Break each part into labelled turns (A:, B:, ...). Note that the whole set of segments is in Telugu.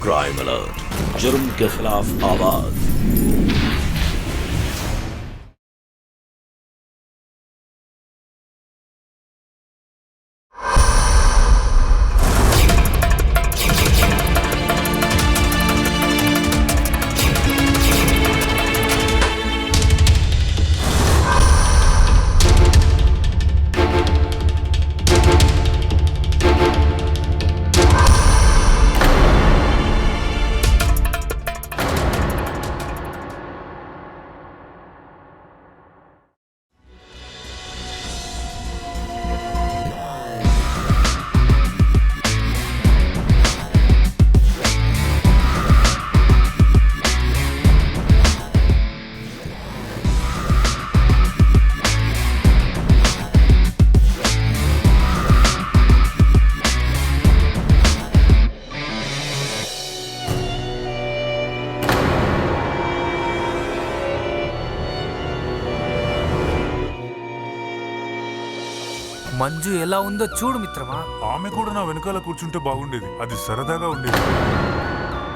A: क्राइम अलर्ट, जुर्म के खिलाफ आवाज।
B: మంజు ఎలా ఉందో చూడు మిత్రమా.
C: ఆమె కూడా నా వెనకాల కూర్చుంటే బాగుండేది, అది సరదాగా ఉండేది.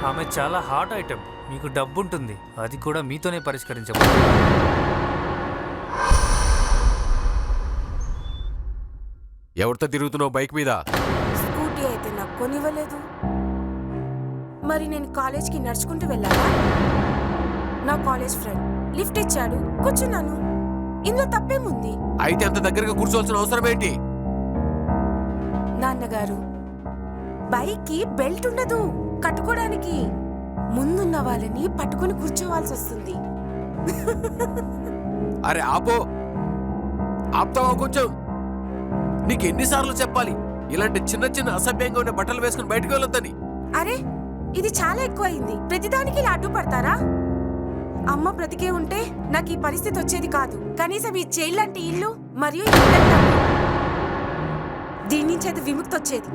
B: ఆమె చాలా హాట్ ఐటమ్. మీకు డబ్బు ఉంటుంది, అది కూడా మీతోనే పరిష్కరించబోతుంది.
D: ఎవరితో తిరుగుతున్నావు బైక్ మీద?
E: స్కూటీ అయితే నాకు కొనివ్వలేదు. మరి నేను కాలేజ్కి నడుచుకుంటూ వెళ్ళాలా? నా కాలేజ్ ఫ్రెండ్ లిఫ్ట్ ఇచ్చాడు, కూర్చున్నాను. ఇందులో తప్పేముంది?
D: అయితే అంత దగ్గరగా కూర్చోవాల్సిన అవసరం ఏంటి?
E: నాన్నగారు, బైక్ కి బెల్ట్ ఉండదు కట్టుకోవడానికి. ముందున్న వాళ్ళని పట్టుకుని కూర్చోవాల్సి వస్తుంది.
D: అరే ఆపో, ఆపుతావా కొంచెం? నీకు ఎన్నిసార్లు చెప్పాలి ఇలాంటి చిన్న చిన్న అసభ్యంగా ఉన్న బట్టలు వేసుకుని బయటకు వెళ్ళొద్దని?
E: అరే, ఇది చాలా ఎక్కువైంది. ప్రతిదానికి ఇలా అడ్డుపడతారా? అమ్మ బ్రతికే ఉంటే నాకు ఈ పరిస్థితి వచ్చేది కాదు. కనీసం ఈ జైల్లాంటి ఇల్లు మరియు దీని నుంచి అయితే విముక్తి వచ్చేది.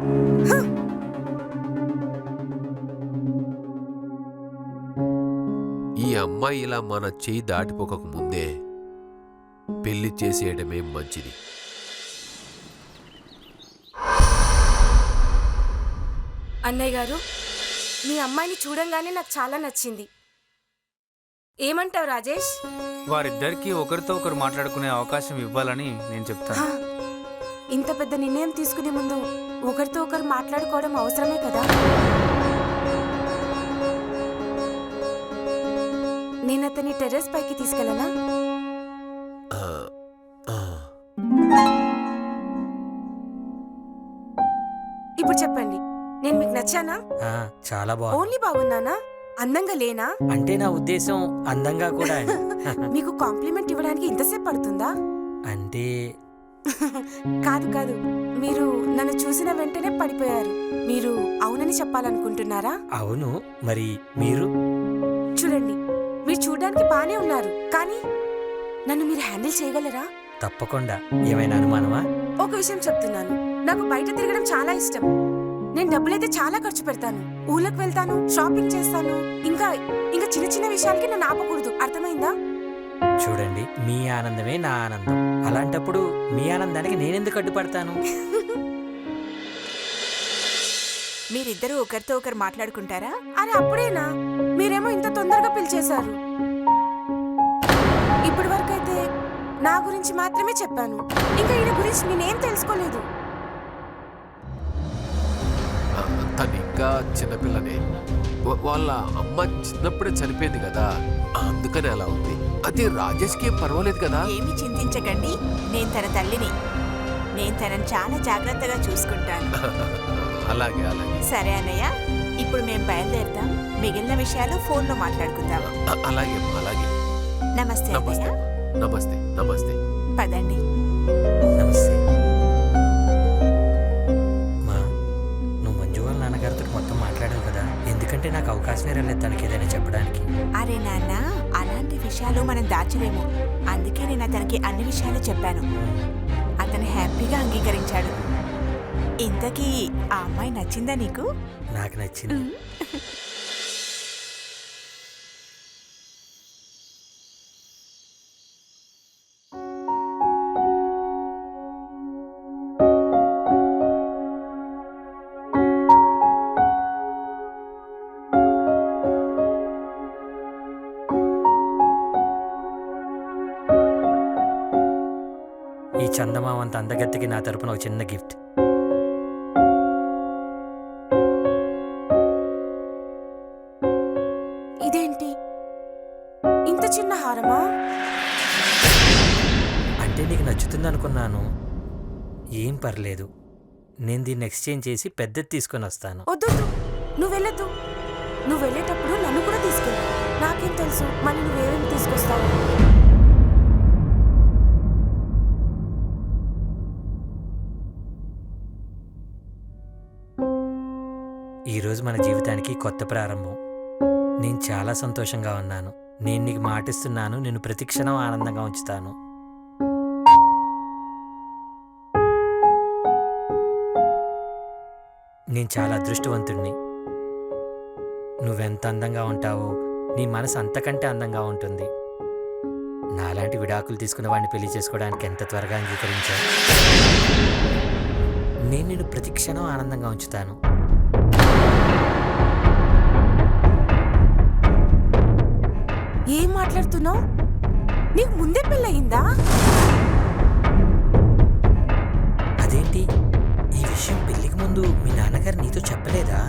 D: ఈ అమ్మాయి ఇలా మన చేయి దాటిపోక ముందే పెళ్లి చేసేయడమే మంచిది.
E: అన్నయ్య గారు, మీ అమ్మాయిని చూడంగానే నాకు చాలా నచ్చింది. ఏమంటావు రాజేష్?
B: వారిద్దరికి ఒకరితో ఒకరు మాట్లాడుకునే అవకాశం ఇవ్వాలని నేను చెప్తాను.
E: ఇంత పెద్ద నిర్ణయం తీసుకునే ముందు ఒకరితో ఒకరు మాట్లాడుకోవడం అవసరమే కదా. నేను అతని టెర్రస్ పైకి తీసుకెళ్ళనా? ఇప్పుడు చెప్పండి, నేను మీకు నచ్చానా?
F: చాలా బాగుంది.
E: ఓన్లీ బాగున్నానా? అందంగా లేనా?
F: అంటే నా ఉద్దేశం అందంగా కూడా.
E: మీకు కాంప్లిమెంట్ ఇవ్వడానికి ఇంతసేపు పడుతుందా?
F: అంటే
E: కాదు కాదు, మీరు నన్ను చూసిన వెంటనే పడిపోయారు. మీరు అవునని చెప్పాలనుకుంటున్నారా?
F: అవును. మరి మీరు?
E: చూడండి, మీరు చూడడానికి బానే ఉన్నారు, కానీ నన్ను మీరు హ్యాండిల్ చేయగలరా?
F: తప్పకుండా. ఏమైనా అనుమానమా?
E: ఒక విషయం చెప్తున్నాను, నాకు బయట తిరగడం చాలా ఇష్టం. నేను డబ్బులైతే చాలా ఖర్చు పెడతాను. ఊళ్ళకి వెళ్తాను, షాపింగ్ చేస్తాను. ఇంకా ఇంకా చిన్న చిన్న విషయాలకి నన్ను ఆపకూడదు, అర్థమైందా?
F: చూడండి, మీ ఆనందమే నా ఆనందం. అలాంటప్పుడు మీ ఆనందానికి నేనెందుకు అడ్డుపడతాను?
G: మీరిద్దరూ ఒకరితో ఒకరు మాట్లాడుకుంటారా?
E: అరే అప్పుడేనా? మీరేమో ఇంత తొందరగా పిలిచేశారు. ఇప్పటి వరకైతే నా గురించి మాత్రమే చెప్పాను. ఇంకా ఈయన గురించి నేనేం తెలుసుకోలేదు.
D: తను ఇంకా చిన్నపిల్లనే. వాళ్ళ అమ్మ చిన్నప్పుడే చనిపోయింది కదా, అందుకని అలా ఉంది. అది రాజేష్కి ఏం పర్వాలేదు కదా?
G: ఏమీ చింతించకండి, నేను తన తల్లిని. నేను తనని చాలా జాగ్రత్తగా చూసుకుంటాను.
D: అలాగే అలాగే.
G: సరే అన్నయ్య, ఇప్పుడు మేము బయలుదేరుతాం. మిగిలిన విషయాలు ఫోన్లో మాట్లాడుకుందాం.
D: అలాగే అలాగే.
G: నమస్తే
D: నమస్తే
G: అన్నయ్య.
D: నమస్తే నమస్తే.
G: పదండి.
F: నమస్తే. మా, నువ్వు మంజు వాళ్ళ నాన్నగారితో మొత్తం మాట్లాడావు కదా, ఎందుకంటే నాకు అవకాశమే రాలేదు తనకి ఏదైనా చెప్పడానికి.
G: అరే నాన్న, అలాంటి విషయాలు మనం దాచలేము. అందుకే నేను అతనికి అన్ని విషయాలు చెప్పాను. అతను హ్యాపీగా అంగీకరించాడు. ఇంతకీ ఆ అమ్మాయి నచ్చిందా నీకు?
F: నాకు నచ్చింది. చందమామ అంత అందగత్తెకి నా తరపున ఒక చిన్న గిఫ్ట్.
E: ఇదేంటి ఇంత చిన్న హారమా?
F: అంటే నీకు నచ్చుతుంది అనుకున్నాను. ఏం పర్లేదు, నేను దీన్ని ఎక్స్చేంజ్ చేసి పెద్దది తీసుకొని వస్తాను.
E: వద్దు, నువ్వు వెళ్ళొద్దు. నువ్వు వెళ్ళేటప్పుడు నన్ను కూడా తీసుకెళ్ళు. నాకేం తెలుసు మళ్ళీ నువ్వేమేమి తీసుకొస్తావు.
F: ఈరోజు మన జీవితానికి కొత్త ప్రారంభం. నేను చాలా సంతోషంగా ఉన్నాను. నేను నీకు మాటిస్తున్నాను, నేను ప్రతిక్షణం ఆనందంగా ఉంచుతాను. నేను చాలా అదృష్టవంతుడిని. నువ్వెంత అందంగా ఉంటావో నీ మనసు అంతకంటే అందంగా ఉంటుంది. నాలాంటి విడాకులు తీసుకున్న వాడిని పెళ్లి చేసుకోవడానికి ఎంత త్వరగా అంగీకరించావు. నేను నిన్ను ప్రతిక్షణం ఆనందంగా ఉంచుతాను.
E: ఏం మాట్లాడుతున్నావు? నీకు ముందే పెళ్ళయిందా?
F: అదేంటి, ఈ విషయం పెళ్లికి ముందు మీ నాన్నగారు నీతో చెప్పలేదా?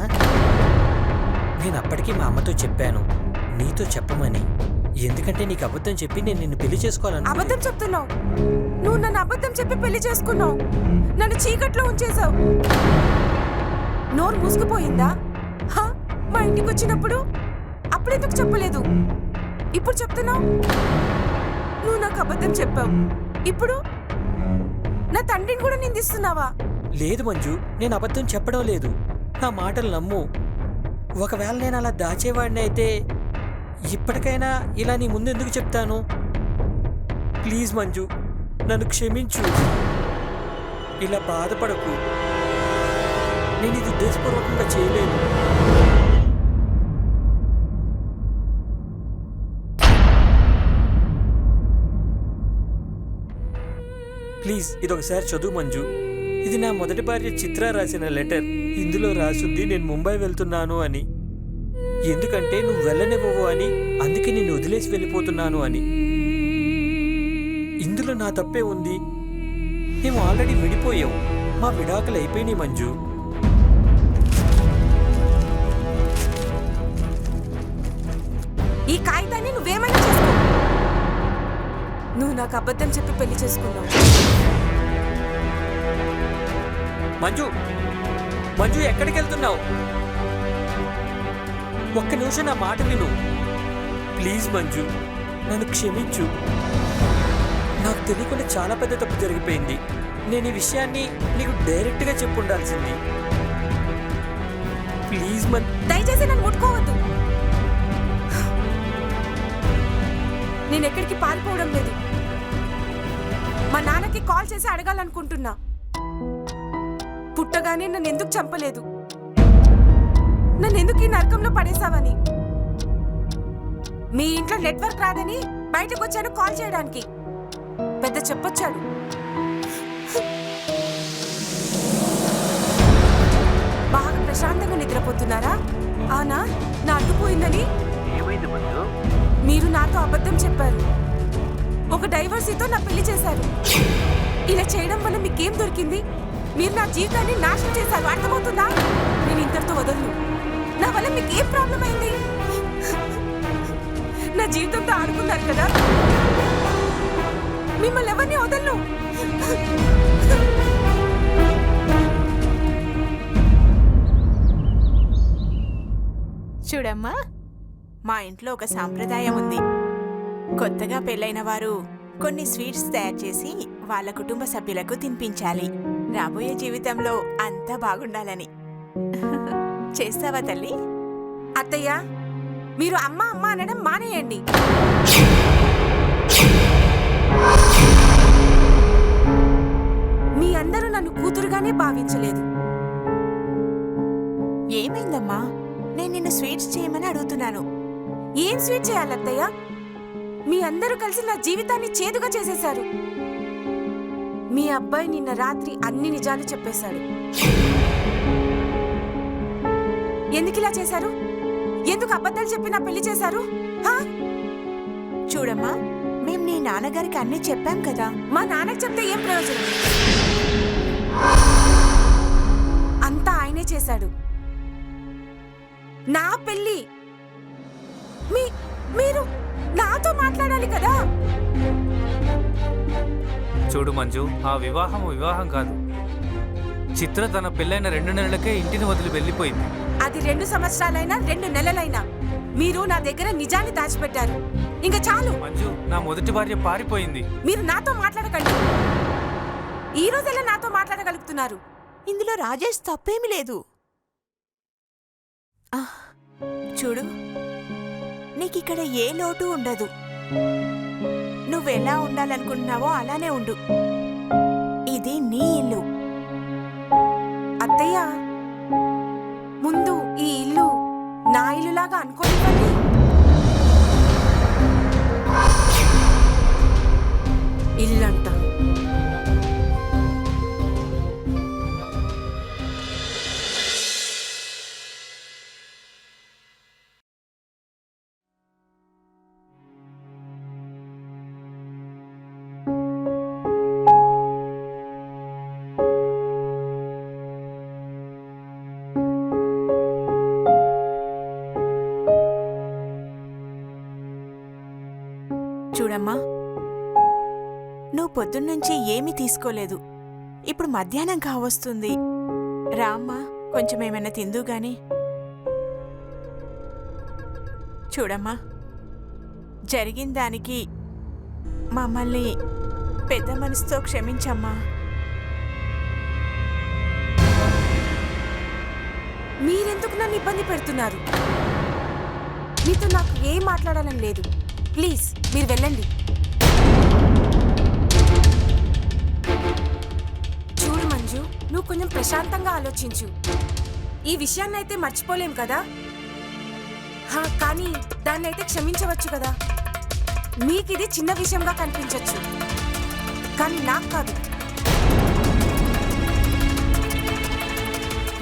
F: నేను అప్పటికీ మా అమ్మతో చెప్పాను నీతో చెప్పమని. ఎందుకంటే నీకు అబద్ధం చెప్పి నేను నిన్ను పెళ్లి చేసుకోవాలను.
E: అబద్ధం చెప్తున్నావు. నువ్వు నన్ను అబద్ధం చెప్పి పెళ్లి చేసుకున్నావు. నన్ను చీకట్లో ఉంచేశావు. నోరు మూసుకుపోయిందా? మా ఇంటికి వచ్చినప్పుడు అప్పుడెందుకు చెప్పలేదు? ఇప్పుడు చెప్తున్నావు. నువ్వు నాకు అబద్ధం చెప్పావు. ఇప్పుడు నా తండ్రిని కూడా నిందిస్తున్నావా?
F: లేదు మంజు, నేను అబద్ధం చెప్పడం లేదు. నా మాటలు నమ్ము. ఒకవేళ నేను అలా దాచేవాడిని అయితే ఇప్పటికైనా ఇలా నీ ముందు ఎందుకు చెప్తాను? ప్లీజ్ మంజు, నన్ను క్షమించు. ఇలా బాధపడకు. నేను ఇది ఉద్దేశపూర్వకంగా చేయలేదు. ప్లీజ్ ఇది ఒకసారి చదువు మంజు. ఇది నా మొదటి భార్య చిత్ర రాసిన లెటర్. ఇందులో రాసుంది నేను ముంబై వెళ్తున్నాను అని. ఎందుకంటే నువ్వు వెళ్ళనివ్వవు అని, అందుకే నేను వదిలేసి వెళ్ళిపోతున్నాను అని. ఇందులో నా తప్పే ఉంది. మేము ఆల్రెడీ విడిపోయాం. మా విడాకులు అయిపోయినాయి మంజు.
E: ఈ కాగితాన్ని నువ్వేమైనా చేసుకో. నువ్వు నాకు అబద్ధం చెప్పి పెళ్లి చేసుకున్నావు.
F: మంజు, మంజు ఎక్కడికి వెళ్తున్నావు? ఒక్క నిమిషం నా మాట విను. ప్లీజ్ మంజు, నన్ను క్షమించు. నాకు తెలియకుండా చాలా పెద్ద తప్పు జరిగిపోయింది. నేను ఈ విషయాన్ని నీకు డైరెక్ట్గా చెప్పుండాల్సింది. ప్లీజ్
E: దయచేసి నన్ను ముట్టుకోవద్దు. నేను ఎక్కడికి పారిపోవడం లేదు. మా నాన్నకి కాల్ చేసి అడగాలనుకుంటున్నా. పుట్టగానే నన్ను ఎందుకు చంపలేదు, నన్ను ఎందుకు ఈ నరకంలో పడేశావని. మీ ఇంట్లో నెట్వర్క్ రాదని బయటకు వచ్చాను కాల్ చేయడానికి. పెద్ద చెప్పొచ్చాడు. బాగా ప్రశాంతంగా నిద్రపోతున్నారా? అవునా? నా అడ్డుపోయిందని మీరు నాతో అబద్ధం చెప్పారు. ఒక డైవర్సీతో నా పెళ్లి చేశారు. ఇలా చేయడం వల్ల మీకేం దొరికింది? మీరు నా జీవితాన్ని నాశనం చేశారు. అర్థమవుతుందా? నేను ఇంతటితో వదలను. నా వల్ల మీకు ఏం ప్రాబ్లం అయింది? నా జీవితంతో ఆడుకున్నారు కదా. మిమ్మల్ని ఎవరిని వదలను.
G: చూడమ్మా, మా ఇంట్లో ఒక సాంప్రదాయం ఉంది. కొత్తగా పెళ్ళైన వారు కొన్ని స్వీట్స్ తయారు చేసి వాళ్ళ కుటుంబ సభ్యులకు తినిపించాలి. రాబోయే జీవితంలో అంతా బాగుండాలని. చేస్తావా తల్లి?
E: అత్తయ్య, మీరు అమ్మ అమ్మ అనడం మానేయండి. మీ అందరూ నన్ను కూతురుగానే భావించలేదు.
G: ఏమైందమ్మా? నేను నిన్ను స్వీట్స్ చేయమని అడుగుతున్నాను.
E: ఏం స్వీట్ చేయాలి అత్తయ్య? మీ అందరూ కలిసి నా జీవితాన్ని చేదుగా చేసేశారు. మీ అబ్బాయి నిన్న రాత్రి అన్ని నిజాలు చెప్పేశాడు. ఎందుకు ఇలా చేశారు? ఎందుకు అబద్ధాలు చెప్పి నా పెళ్లి చేశారు?
G: చూడమ్మా, మేం నీ మీ నాన్నగారికి అన్నీ చెప్పాం కదా.
E: మా నాన్నకి చెప్తే ఏం ప్రయోజనం? అంతా ఆయనే చేశాడు. నా పెళ్ళి మీరు నాతో మాట్లాడాలి కదా.
B: చూడు మంజు, ఆ వివాహం కాదు. చిత్ర తన పెళ్ళైన 2 నెలలకే ఇంటిని వదిలి వెళ్ళిపోయింది.
E: అది 2 సంవత్సరాలైనా 2 నెలలైనా మీరు నా దగ్గర నిజాన్ని దాచిపెట్టారు. ఇంకా చాలు.
B: మంజు, నా మొదటి భార్య పారిపోయింది.
E: మీరు నాతో మాట్లాడకండి. ఈ రోజెలా నాతో మాట్లాడగలుగుతున్నారు?
G: ఇందులో రాజేష్ తప్పేమీ లేదు. చూడు, నీకిక్కడ ఏ లోటు ఉండదు. నువ్వెలా ఉండాలనుకుంటున్నావో అలానే ఉండు. ఇది నీ ఇల్లు.
E: అత్తయ్య, ముందు ఈ ఇల్లు నా ఇల్లులాగా అనుకోనివ్వండి. ఇల్లంట
G: చూడమ్మా, నువ్వు పొద్దున్నుంచి ఏమీ తీసుకోలేదు. ఇప్పుడు మధ్యాహ్నం కావస్తుంది. రామ్మా, కొంచెం ఏమైనా తిందు గాని. చూడమ్మా, జరిగిన దానికి మమ్మల్ని పెద్ద మనసుతో క్షమించమ్మా.
E: మీరెందుకు నన్ను ఇబ్బంది పెడుతున్నారు? మీతో నాకు ఏం మాట్లాడాలని లేదు. ప్లీజ్ మీరు వెళ్ళండి. చూడు మంజు, నువ్వు కొంచెం ప్రశాంతంగా ఆలోచించు. ఈ విషయాన్నైతే మర్చిపోలేం కదా, కానీ దాన్నైతే క్షమించవచ్చు కదా. మీకు ఇది చిన్న విషయంగా కనిపించవచ్చు, కానీ నాకు కాదు.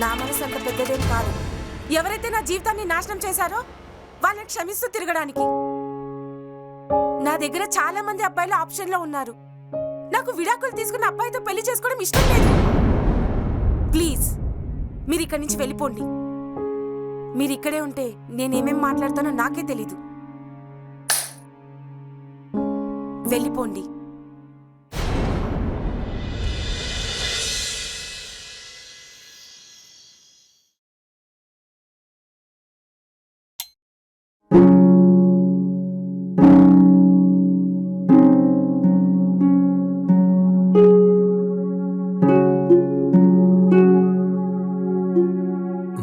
E: నా మనసు అంత పెద్దదేం కాదు. ఎవరైతే నా జీవితాన్ని నాశనం చేశారో వాళ్ళని క్షమిస్తూ తిరగడానికి నా దగ్గర చాలా మంది అబ్బాయిలు ఆప్షన్లో ఉన్నారు. నాకు విడాకులు తీసుకున్న అబ్బాయితో పెళ్లి చేసుకోవడం ఇష్టం లేదు. ప్లీజ్ మీరు ఇక్కడి నుంచి వెళ్ళిపోండి. మీరు ఇక్కడే ఉంటే నేనేమేం మాట్లాడతానో నాకే తెలీదు. వెళ్ళిపోండి.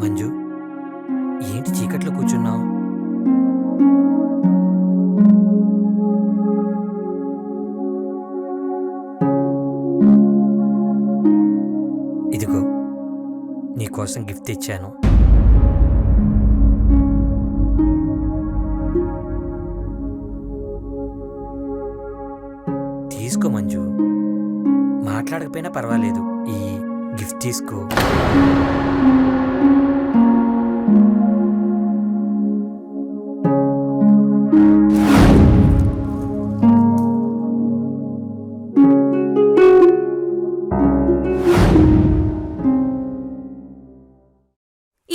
F: మంజు, ఏంటి చీకట్లో కూర్చున్నావు? ఇదిగో నీకోసం గిఫ్ట్ ఇచ్చాను. తీసుకో మంజు, మాట్లాడకపోయినా పర్వాలేదు, ఈ గిఫ్ట్ తీసుకో.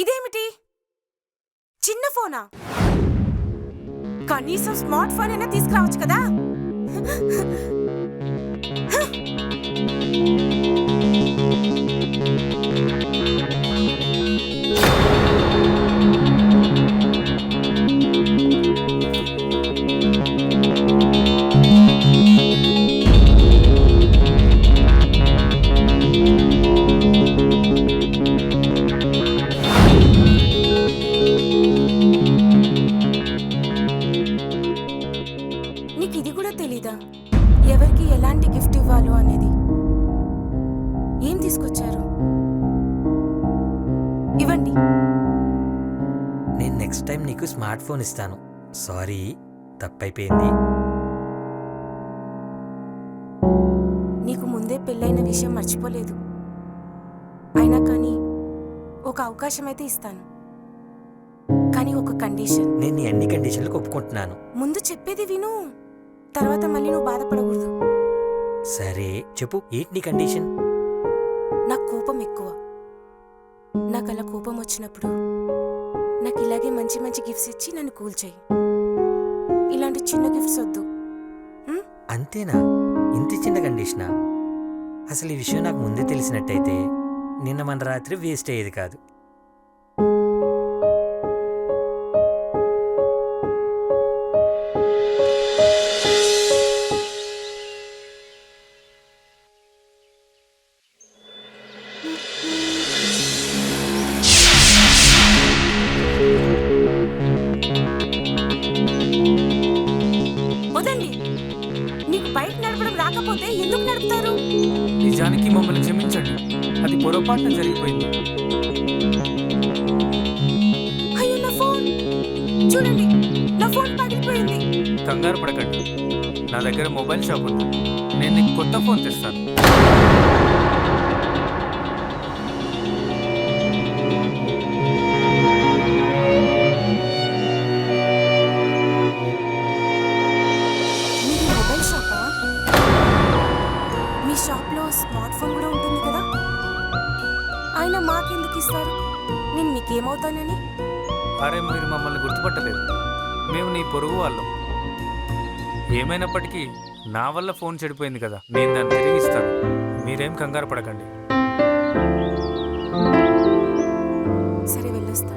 E: ఇదేమిటి, చిన్న ఫోనా? కనీసం స్మార్ట్ ఫోన్ అయినా తీసుకురావచ్చు కదా. నీకు ఇది కూడా తెలీదా, ఎవరికి ఎలాంటి గిఫ్ట్ ఇవ్వాలో అనేది? ఏం తీసుకొచ్చారు? ఇవ్వండి.
F: నేను నెక్స్ట్ టైం నీకు స్మార్ట్ ఫోన్ ఇస్తాను. సారీ, తప్పైపోయింది.
E: నీకు ముందే పెళ్ళైన విషయం మర్చిపోలేదు. అయినా కానీ ఒక అవకాశం అయితే ఇస్తాను, కానీ ఒక కండిషన్.
F: నేను నీ అన్ని కండిషన్లకు ఒప్పుకుంటున్నాను.
E: ముందు చెప్పేది విను, తర్వాత మళ్ళీ నువ్వు బాధపడకూడదు.
F: సరే చెప్పు, ఏంటి నీ కండిషన్?
E: నాకు కోపం ఎక్కువ. నాకు అలా కోపం వచ్చినప్పుడు నాకు ఇలాగే మంచి మంచి గిఫ్ట్స్ ఇచ్చి నన్ను కూల్ చేయి. ఇలాంటి చిన్న గిఫ్ట్స్ వద్దు.
F: అంతేనా? ఇంత చిన్న కండిషనా? అసలు ఈ విషయం నాకు ముందే తెలిసినట్టయితే నిన్న మన రాత్రి వేస్ట్ అయ్యేది కాదు.
E: వదండి. నీకు బైక్ నడపడం రాకపోతే ఎందుకు నడుపుతారు?
B: నిజానికి మమ్మల్ని క్షమించండి, అది పొరపాటున జరిగిపోయింది.
E: అయ్యో నా ఫోన్ చూడండి, నా ఫోన్ పగిలిపోయింది.
B: కంగారు పడకండి, నా దగ్గర మొబైల్ షాప్ ఉంది, నేను నీకు కొత్త ఫోన్ తెస్తాను.
E: మీది మొబైల్ షాపా? మీ షాప్లో స్మార్ట్ ఫోన్ కూడా ఉంటుంది కదా? ఆయన మాకెందుకు ఇస్తారు? నేను మీకేమవుతానని?
B: అరే మీరు మమ్మల్ని గుర్తుపట్టలేదు, మేము నీ పొరుగు వాళ్ళం. ఏమైనప్పటికీ నా వల్ల ఫోన్ చెడిపోయింది కదా, నేను దాన్ని తిరిగి ఇస్తాను. మీరేం కంగారు పడకండి.
E: సరే వెళ్ళొస్తా.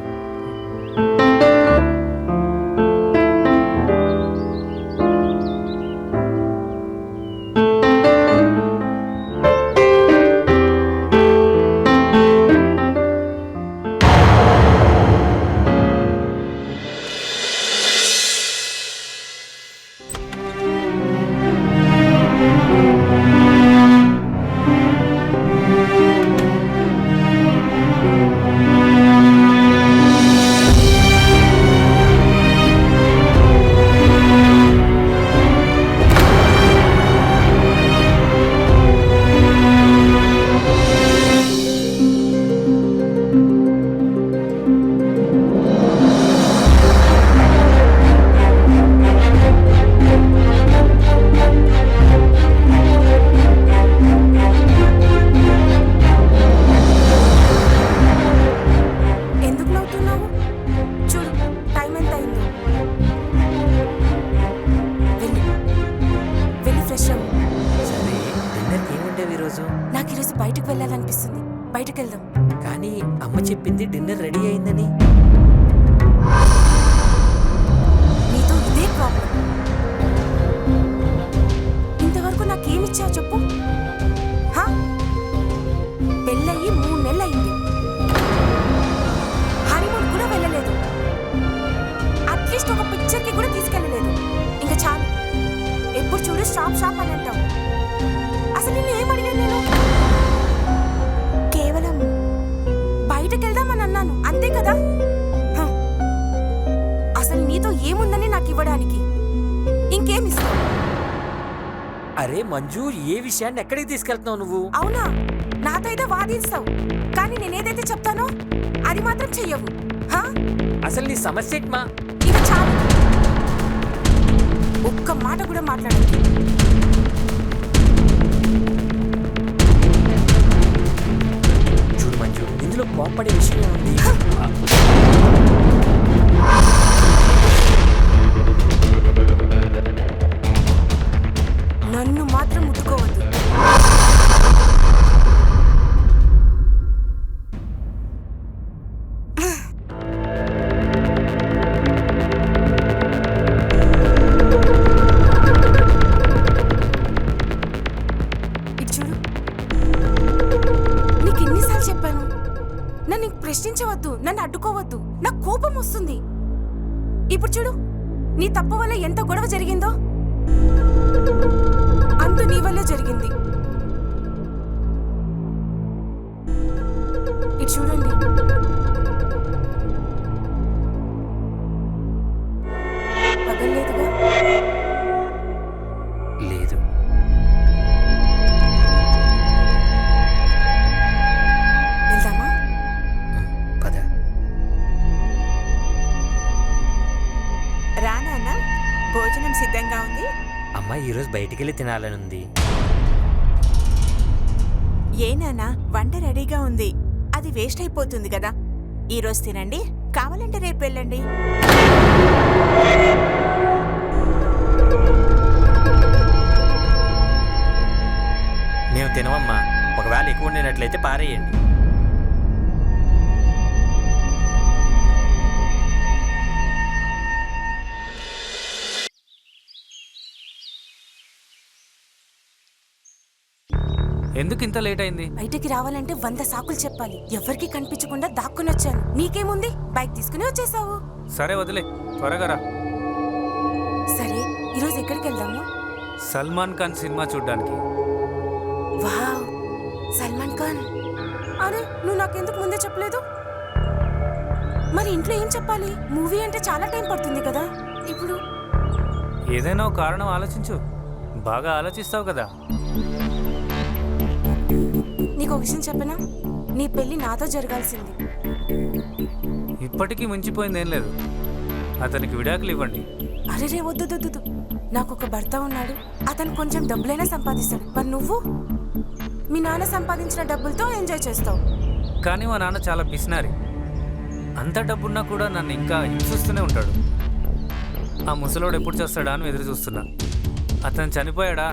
E: ఎందుకు నవ్వుతున్నావు? చూడు టైం ఎంత అయిందో. వెళ్ళి వెళ్ళి ఫ్రెష్ అవ్వు.
F: సరే, డిన్నర్కి ఏముండేవి ఈరోజు?
E: నాకు ఈరోజు బయటకు వెళ్ళాలనిపిస్తుంది. బయటకు వెళ్దాం.
F: కానీ అమ్మ చెప్పింది డిన్నర్ రెడీ అయిందని.
E: నీతో ఇదే ప్రాబ్లం. ఇంతవరకు నాకేమిచ్చావు చెప్పు? హా? పెళ్ళయి 3 నెలలు అయింది. హనీమూన్ కూడా వెళ్ళలేదు. అట్లీస్ట్ ఒక పిక్చర్కి కూడా తీసుకెళ్ళలేదు. ఇంకా చాలు. ఎప్పుడు చూడు షాప్ షాప్ అని అంటావు. అసలు నిన్ను ఏం అడిగాను నేను? కేవలం బయటకు వెళ్దామని అన్నాను, అంతే కదా? హ. అసలు నీతో ఏముందని నాకు ఇవ్వడానికి? ఇంకేమిస్తావు?
F: అరే మంజు, ఏ విషయాన్ని ఎక్కడికి తీసుకెళ్తున్నావు నువ్వు?
E: అవునా? నాతో అయితే వాదిస్తావు, కానీ నేనేదైతే చెప్తానో అది మాత్రం చెయ్యవు. హా?
F: అసలు నీ సమస్య ఏంటి మా?
E: ఇక చాలు. ఒక్క మాట కూడా మాట్లాడదు.
F: చూడు మంజు, ఇందులో కోప్పడే విషయం ఉంది.
E: నన్ను మాత్రం ముట్టుకోవద్దు. ఇటు చూడు. నీకు ఎన్నిసార్లు చెప్పాను, నన్ను ప్రశ్నించవద్దు, నన్ను అడ్డుకోవద్దు, నాకు కోపం వస్తుంది. ఇప్పుడు చూడు, నీ తప్పు వల్ల ఎంత గొడవ జరిగిందో. అందు నీ వల్ల జరిగింది. ఇటు చూడండి. పగల్లేదుగా?
F: లేదు.
E: వెళ్దామా?
F: పద.
G: రానా భోజనం సిద్ధంగా ఉంది,
F: అమ్మ ఈరోజు బయటికి వెళ్ళి తినాలని ఉంది.
G: ఏ నాన్నా, వంట రెడీగా ఉంది. అది వేస్ట్ అయిపోతుంది కదా. ఈరోజు తినండి, కావాలంటే రేపు వెళ్ళండి.
F: మేము తినమమ్మా. ఒకవేళ ఎక్కువ వండినట్లయితే పారేయండి.
B: ఎందుకు ఇంత లేట్ అయింది?
E: బయటికి రావాలంటే 100 సాకులు చెప్పాలి. ఎవరికి కనిపించకుండా దాక్కుని వచ్చాను. నీకేముంది, బైక్ తీసుకుని వచ్చేసావు.
B: సరే వదిలే, త్వరగా రా.
E: సరే, ఈరోజు ఎక్కడికి వెళ్దాము?
B: సల్మాన్ ఖాన్ సినిమా చూడ్డానికి.
E: వావ్, సల్మాన్ ఖాన్. అరే, నువ్వు నాకెందుకు ముందే చెప్పలేదు? మరి ఇంట్లో ఏం చెప్పాలి? మూవీ అంటే చాలా టైం పడుతుంది కదా. ఇప్పుడు
B: ఏదైనా ఒక కారణం ఆలోచించు. బాగా ఆలోచిస్తావు కదా.
E: నీకు ఒక విషయం చెప్పనా? నీ పెళ్లి నాతో జరగాల్సింది.
B: ఇప్పటికీ మించిపోయిందేం లేదు. అతనికి విడాకులు ఇవ్వండి.
E: అరే వద్దు. నాకు ఒక భర్త ఉన్నాడు. అతను కొంచెం డబ్బులైనా సంపాదిస్తాడు. మరి నువ్వు మీ నాన్న సంపాదించిన డబ్బులతో ఎంజాయ్ చేస్తావు.
B: కానీ మా నాన్న చాలా పిసినారి. అంత డబ్బున్నా కూడా నన్ను ఇంకా హింసిస్తూనే ఉంటాడు. ఆ ముసలోడు ఎప్పుడు చేస్తాడా అని ఎదురు చూస్తున్నా. అతను చనిపోయాడా,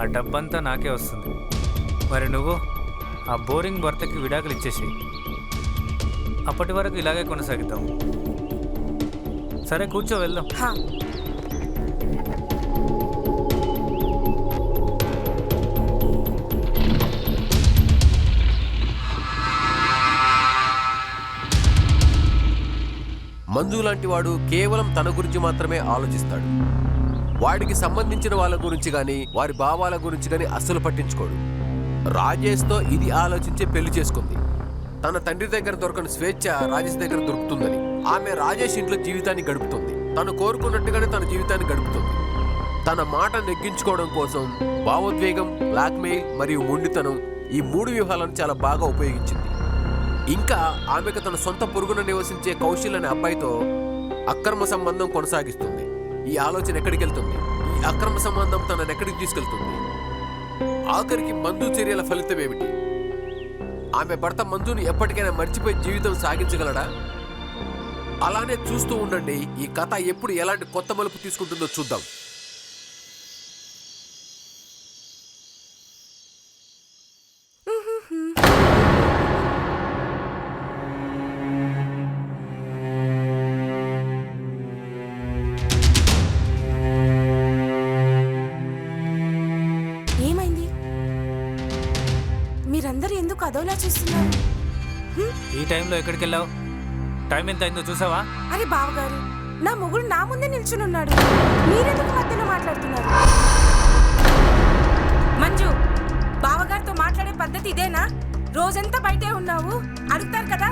B: ఆ డబ్బంతా నాకే వస్తుంది. మరి నువ్వు ఆ బోరింగ్ భర్తకి విడాకులు ఇచ్చేసి అప్పటి వరకు ఇలాగే కొనసాగిద్దాం. సరే కూర్చో, వెళ్దాం.
E: హా,
D: మంజు లాంటి వాడు కేవలం తన గురించి మాత్రమే ఆలోచిస్తాడు. వాడికి సంబంధించిన వాళ్ళ గురించి కానీ వారి భావాల గురించి కానీ అస్సలు పట్టించుకోడు. రాజేష్తో ఇది ఆలోచించే పెళ్లి చేసుకుంది. తన తండ్రి దగ్గర దొరకని స్వేచ్ఛ రాజేష్ దగ్గర దొరుకుతుందని ఆమె రాజేష్ ఇంట్లో జీవితాన్ని గడుపుతుంది. తను కోరుకున్నట్టుగానే తన జీవితాన్ని గడుపుతుంది. తన మాట నెగ్గించుకోవడం కోసం భావోద్వేగం, బ్లాక్మెయిల్ మరియు మొండితనం, ఈ 3 వ్యూహాలను చాలా బాగా ఉపయోగించింది. ఇంకా ఆమెకు తన సొంత పొరుగున నివసించే కౌశల్ అనే అబ్బాయితో అక్రమ సంబంధం కొనసాగిస్తుంది. ఈ ఆలోచన ఎక్కడికి వెళ్తుంది? ఈ అక్రమ సంబంధం తనను ఎక్కడికి తీసుకెళ్తుంది? ఆఖరికి మంజు చర్యల ఫలితం ఏమిటి? ఆమె భర్త మంజుని ఎప్పటికైనా మర్చిపోయి జీవితం సాగించగలడా? అలానే చూస్తూ ఉండండి. ఈ కథ ఎప్పుడు ఎలాంటి కొత్త మలుపు తీసుకుంటుందో చూద్దాం.
E: ఏమైంది? మీరందరూ ఎందుకు అదోలా చూస్తున్నారు?
B: ఈ టైంలో ఎక్కడికి వెళ్ళావు? టైం ఎంత అయిందో చూసావా?
E: అరే బావగారు, నా మొగుడు నా ముందే నిల్చునున్నాడు. మీరెందుకు మధ్యలో మాట్లాడుతున్నారు? మంజు, బావగారితో మాట్లాడే పద్ధతి ఇదేనా? రోజంతా బయటే ఉన్నావు, అడుగుతారు కదా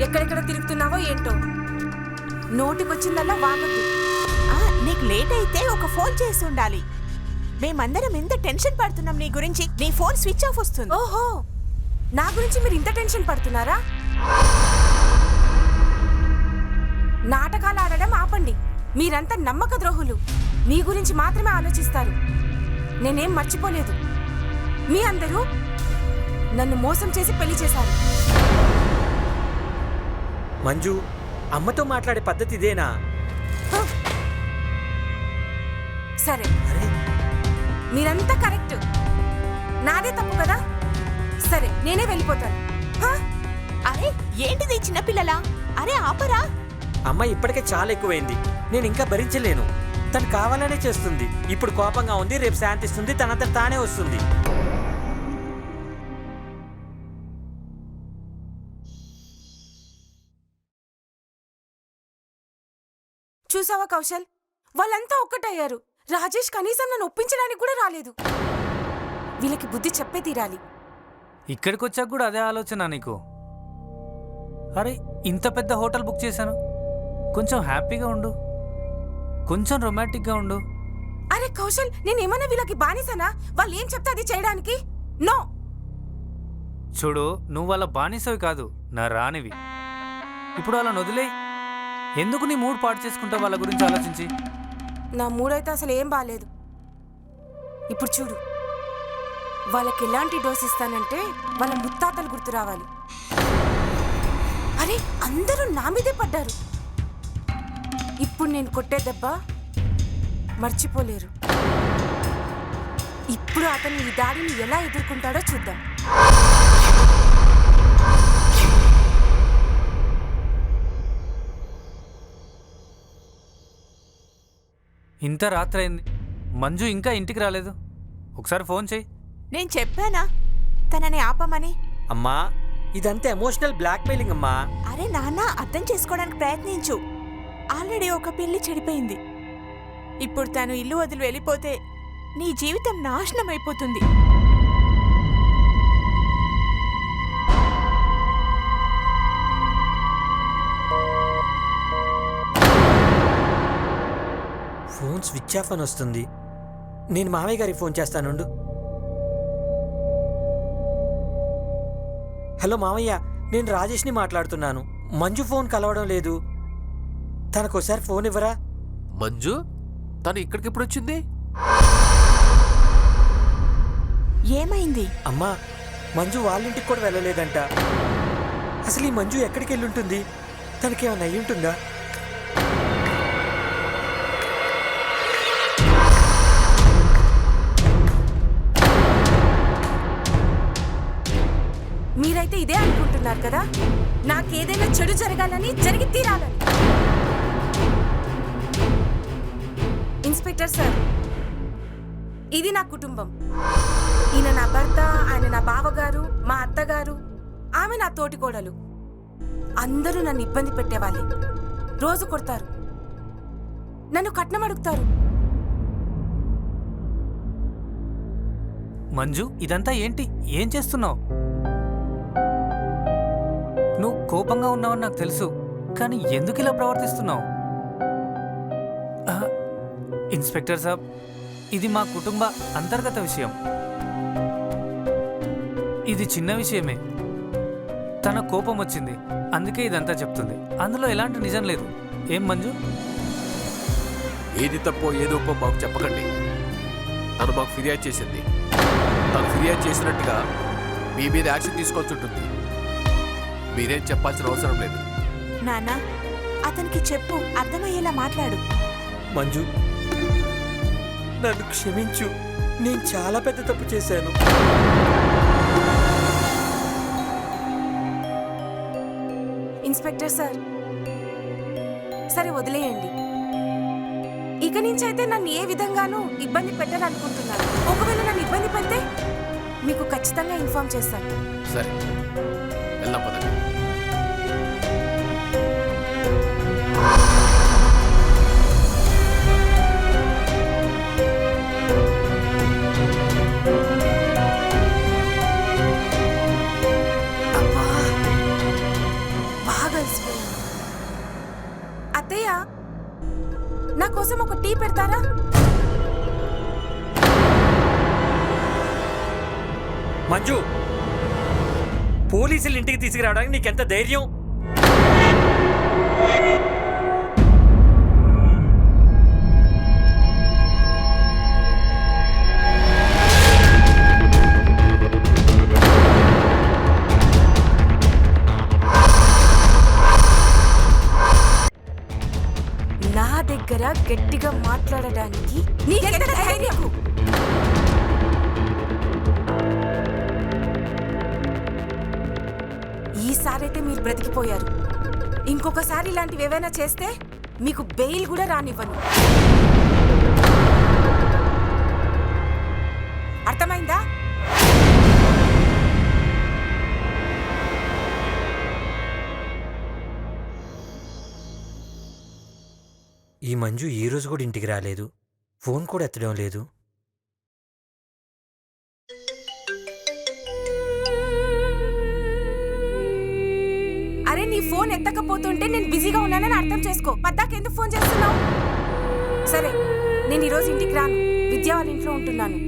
E: ఎక్కడెక్కడ తిరుగుతున్నావో ఏంటో. నోటికొచ్చిందల్లా వాగద్దు.
G: నీకు లేట్ అయితే ఒక ఫోన్ చేసి ఉండాలి. మేమందరం ఎంత టెన్షన్ పడుతున్నాం నీ గురించి. నీ ఫోన్ స్విచ్ ఆఫ్ వస్తుంది.
E: ఓహో, నా గురించి మీరు ఇంత టెన్షన్ పడుతున్నారా? నాటకాలు ఆడడం ఆపండి. మీరంతా నమ్మక ద్రోహులు. మీ గురించి మాత్రమే ఆలోచిస్తారు. నేనేం మర్చిపోలేదు. మీ అందరూ నన్ను మోసం చేసి పెళ్లి చేశారు.
F: మంజు, అమ్మతో మాట్లాడే పద్ధతి ఇదేనా?
E: సరే,
F: అరే
E: మీరంతా కరెక్ట్. నాదే తప్పు కదా. సరే, నేనే వెళ్ళిపోతాను.
G: అరే ఏంటిది చిన్నపిల్లలా? అరే ఆపరా.
F: అమ్మ ఇప్పటికే చాలా ఎక్కువైంది. నేను ఇంకా భరించలేను. తను కావాలనే చేస్తుంది. ఇప్పుడు కోపంగా ఉంది, రేపు శాంతిస్తుంది, తనంతా తానే వస్తుంది.
E: చూసావా కౌశల్, వాళ్ళంతా ఒక్కటయ్యారు. రాజేష్ కనీసం నన్ను ఒప్పించడానికి కూడా రాలేదు. వీళ్ళకి బుద్ధి చెప్పే తీరాలి.
B: ఇక్కడికి వచ్చాక కూడా అదే ఆలోచన నీకు? అరే, ఇంత పెద్ద హోటల్ బుక్ చేశాను. కొంచెం హ్యాపీగా ఉండు, కొంచెం రొమాంటిక్గా ఉండు.
E: అరే కౌశల్, నేనేమన్నా వీళ్ళకి బానిసనా? వాళ్ళు ఏం చెప్తే అది చేయడానికి? నో.
B: చూడు, నువ్వు వాళ్ళ బానిసవి కాదు, నా రానివి. ఇప్పుడు వాళ్ళని వదిలే. ఎందుకు నీ మూడ్ పాటు చేసుకుంటావు వాళ్ళ గురించి ఆలోచించి?
E: నా మూడైతే అసలు ఏం బాలేదు. ఇప్పుడు చూడు, వాళ్ళకి ఎలాంటి డోస్ ఇస్తానంటే వాళ్ళ ముత్తాతలు గుర్తు రావాలి. అరే అందరూ నా మీదే పడ్డారు. ఇప్పుడు నేను కొట్టే దెబ్బ మర్చిపోలేరు. ఇప్పుడు అతను ఈ దాడిని ఎలా ఎదుర్కొంటాడో చూద్దాం.
B: ఇంత రాత్రి అయింది, మంజు ఇంకా ఇంటికి రాలేదు. ఒకసారి ఫోన్ చేయి.
G: నేను చెప్పానా తనని ఆపమని?
F: అమ్మా, ఇదంతా ఎమోషనల్ బ్లాక్మెయిలింగ్ అమ్మా.
G: అరే నాన్న, అర్థం చేసుకోవడానికి ప్రయత్నించు. ఆల్రెడీ ఒక పెళ్లి చెడిపోయింది. ఇప్పుడు తను ఇల్లు వదిలి వెళ్ళిపోతే నీ జీవితం నాశనం అయిపోతుంది.
F: ఫోన్ స్విచ్ ఆఫ్ అని వస్తుంది. నేను మామయ్య గారికి ఫోన్ చేస్తానుండు. హలో మామయ్య, నేను రాజేష్ని మాట్లాడుతున్నాను. మంజు ఫోన్ కలవడం లేదు. తనకోసారి ఫోన్ ఇవ్వరా?
D: మంజు తను ఇక్కడికి ఎప్పుడు వచ్చింది?
G: ఏమైంది?
F: అమ్మా, మంజు వాళ్ళింటికి కూడా వెళ్ళలేదంట. అసలు ఈ మంజు ఎక్కడికి వెళ్ళుంటుంది? తనకేమన్నా అయ్యి ఉంటుందా?
E: మీరైతే ఇదే అనుకుంటున్నారు కదా, నాకేదైనా చెడు జరగాలని, జరిగి తీరాలని. ఇన్స్పెక్టర్ సార్, ఇది నా కుటుంబం. ఈయన నా భర్త, ఆయన నా బావగారు, మా అత్తగారు, ఆమె నా తోటి కోడలు. అందరూ నన్ను ఇబ్బంది పెట్టేవాళ్ళే. రోజు కొడతారు, నన్ను కట్నం అడుగుతారు.
B: మంజు, ఇదంతా ఏంటి? ఏం చేస్తున్నావు? నువ్వు కోపంగా ఉన్నావని నాకు తెలుసు, కానీ ఎందుకు ఇలా ప్రవర్తిస్తున్నావు? ఇన్స్పెక్టర్ సాబ్, ఇది మా కుటుంబ అంతర్గత విషయం. ఇది చిన్న విషయమే. తన కోపం వచ్చింది, అందుకే ఇదంతా చెప్తుంది. అందులో ఎలాంటి నిజం లేదు. ఏం మంజు?
D: ఏది తప్పో ఏదో ఒప్పో మాకు చెప్పకండి. తను మాకు ఫిర్యాదు చేసింది. తను ఫిర్యాదు చేసినట్టుగా మీ మీద యాక్షన్ తీసుకోవాల్సి ఉంటుంది. మీరేం చెప్పాల్సిన అవసరం లేదు.
G: నాన్న, అతనికి చెప్పు, అర్థమయ్యేలా మాట్లాడు.
F: మంజు, నన్ను క్షమించు. నేను చాలా పెద్ద తప్పు చేశాను.
E: ఇన్స్పెక్టర్ సార్, సరే వదిలేయండి. ఇక నుంచి అయితే నన్ను ఏ విధంగానూ ఇబ్బంది పెట్టాలనుకుంటున్నాను. ఒకవేళ నన్ను ఇబ్బంది పెడితే మీకు ఖచ్చితంగా ఇన్ఫార్మ్ చేస్తాను.
D: సరే, వెళ్దాం పదండి.
E: అబ్బా, బాగా అలసిపోయాను. అత్తయ్య, నా కోసం ఒక టీ పెడతారా?
F: మంజు, పోలీసులు ఇంటికి తీసుకురావడానికి నీకెంత ధైర్యం?
E: నా దగ్గర గట్టిగా మాట్లాడడానికి నీకెంత ధైర్యం? ఈసారైతే మీరు బ్రతికిపోయారు. ఇంకొకసారి ఇలాంటివి ఏవైనా చేస్తే మీకు బెయిల్ కూడా రానివ్వను. అర్థమైందా?
F: ఈ మంజు ఈ రోజు కూడా ఇంటికి రాలేదు. ఫోన్ కూడా ఎత్తడం లేదు.
E: అరే, నీ ఫోన్ ఎత్తకపోతుంటే నేను బిజీగా ఉన్నానని అర్థం చేసుకో. పద్దాకెందుకు ఫోన్ చేస్తున్నావు? సరే, నేను ఈరోజు ఇంటికి రాను. విద్యా వాళ్ళ ఇంట్లో ఉంటున్నాను.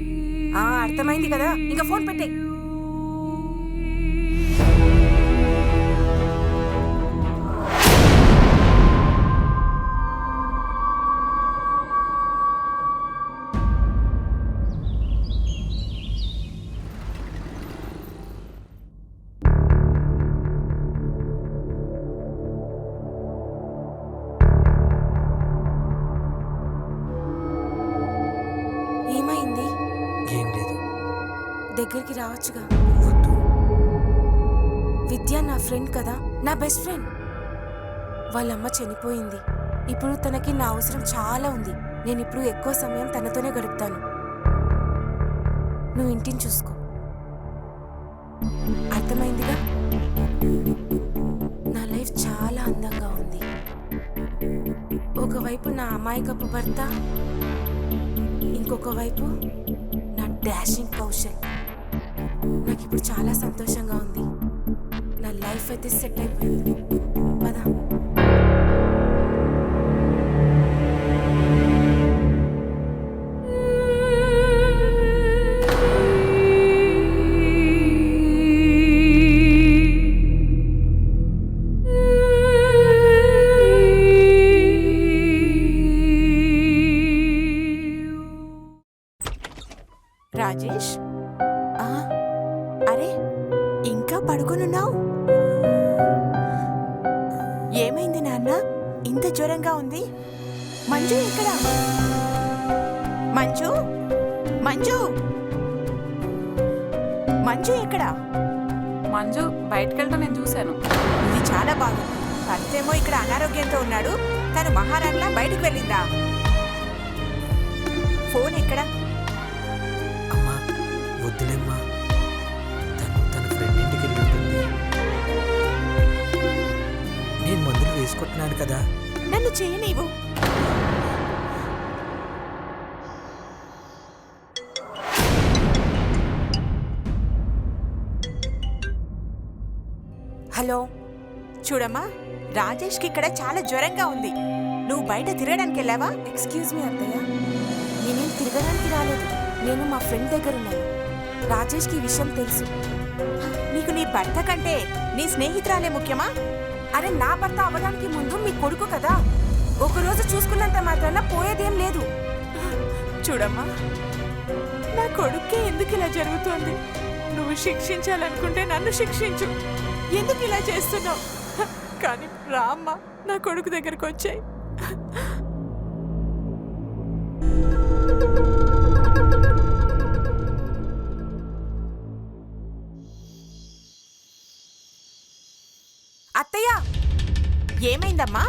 E: అర్థమైంది కదా? ఇంకా ఫోన్ పెట్టే. దగ్గరికి రావచ్చుగా.
F: వద్దు.
E: విద్య నా ఫ్రెండ్ కదా, నా బెస్ట్ ఫ్రెండ్. వాళ్ళమ్మ చనిపోయింది. ఇప్పుడు తనకి నా అవసరం చాలా ఉంది. నేను ఇప్పుడు ఎక్కువ సమయం తనతోనే గడుపుతాను. నువ్వు ఇంటిని చూసుకో. అర్థమైందిగా? నా లైఫ్ చాలా అందంగా ఉంది. ఒకవైపు నా అమాయకపు భర్త, ఇంకొక వైపు నా డాషింగ్ కౌశల్. నాకు ఇప్పుడు చాలా సంతోషంగా ఉంది. నా లైఫ్ అయితే సెట్ అయిపోయింది. పదా.
G: రాజేష్, అరే ఇంకా పడుకునున్నావు? ఏమైంది నాన్న, ఇంత జ్వరంగా ఉంది? మంజు ఎక్కడ? మంజు, మంజు, మంజు ఎక్కడ?
H: మంజు బయటకెళ్ళడం నేను చూశాను.
G: ఇది చాలా బాగుంది. భర్తేమో ఇక్కడ అనారోగ్యంతో ఉన్నాడు, తను మహారాణిలా బయటకు వెళ్ళిందా? ఫోన్ ఎక్కడ?
F: అమ్మా వద్దులేమ్మా, తన ఫ్రెండ్ ఇంటికి వెళ్ళి ఉంటుంది. నేను మందులు వేసుకుంటున్నాను కదా.
G: నన్ను చేయనీవు.
E: హలో.
G: చూడమ్మా, రాజేష్కి ఇక్కడ చాలా జ్వరంగా ఉంది. నువ్వు బయట తిరగడానికి వెళ్ళావా?
E: ఎక్స్క్యూజ్ మీ అత్తయ్య, నేనేం తిరగడానికి రాలేదు. నేను మా ఫ్రెండ్ దగ్గర ఉన్నాను. రాజేష్కి ఈ విషయం తెలుసు.
G: నీకు నీ భర్త కంటే నీ స్నేహితురాలే ముఖ్యమా?
E: అరే నా భర్త అవ్వడానికి ముందు మీ కొడుకు కదా. ఒకరోజు చూసుకున్నంత మాత్రాన పోయేదేం లేదు.
G: చూడమ్మా, నా కొడుక్కే ఎందుకు ఇలా జరుగుతోంది? నువ్వు శిక్షించాలనుకుంటే నన్ను శిక్షించు. ఎందుకు ఇలా చేస్తున్నావు? కానీ రా అమ్మా, నా కొడుకు దగ్గరకు వచ్చాయి.
E: అత్తయ్య,
G: ఏమైందమ్మా?